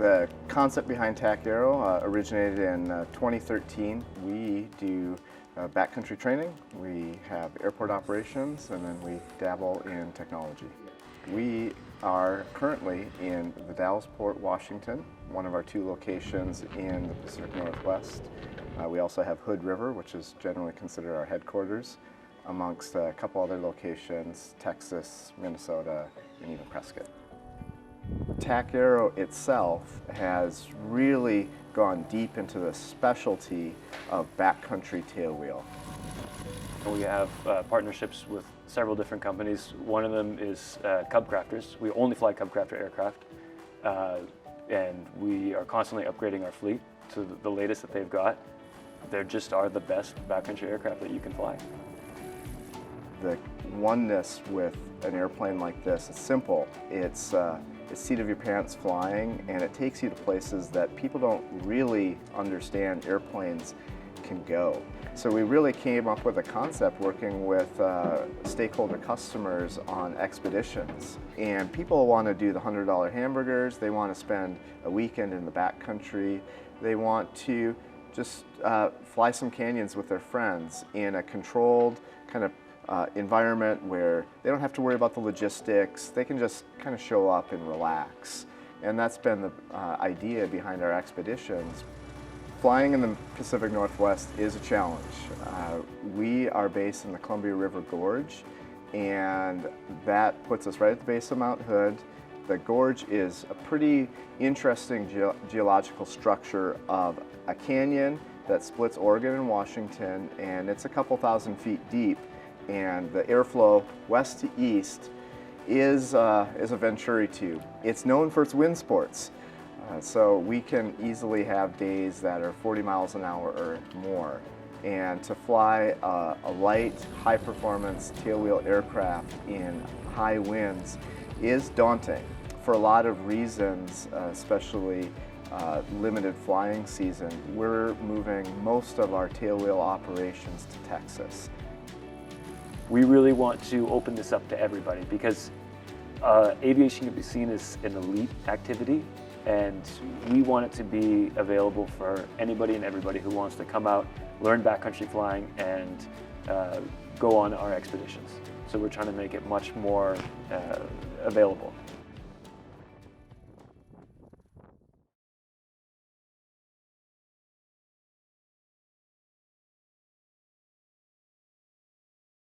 The concept behind TacAero originated in 2013. We do backcountry training, we have airport operations, and then we dabble in technology. We are currently in the Dallasport, Washington, one of our 2 locations in the Pacific Northwest. We also have Hood River, which is generally considered our headquarters, amongst a couple other locations, Texas, Minnesota, and even Prescott. TacAero itself has really gone deep into the specialty of backcountry tailwheel. We have partnerships with several different companies. One of them is CubCrafters. We only fly CubCrafter aircraft, and we are constantly upgrading our fleet to the latest that they've got. They just are the best backcountry aircraft that you can fly. The oneness with an airplane like this, it's simple. It's seat of your pants flying, and it takes you to places that people don't really understand airplanes can go. So we really came up with a concept working with stakeholder customers on expeditions. And people want to do the $100 hamburgers, they want to spend a weekend in the backcountry, they want to just fly some canyons with their friends in a controlled kind of environment where they don't have to worry about the logistics. They can just kind of show up and relax. And that's been the idea behind our expeditions. Flying in the Pacific Northwest is a challenge. We are based in the Columbia River Gorge, and that puts us right at the base of Mount Hood. The gorge is a pretty interesting geological structure of a canyon that splits Oregon and Washington, and it's a couple thousand feet deep. And the airflow west to east is a Venturi tube. It's known for its wind sports, so we can easily have days that are 40 miles an hour or more. And to fly a light, high-performance tailwheel aircraft in high winds is daunting for a lot of reasons, especially limited flying season. We're moving most of our tailwheel operations to Texas. We really want to open this up to everybody because aviation can be seen as an elite activity, and we want it to be available for anybody and everybody who wants to come out, learn backcountry flying, and go on our expeditions. So we're trying to make it much more available.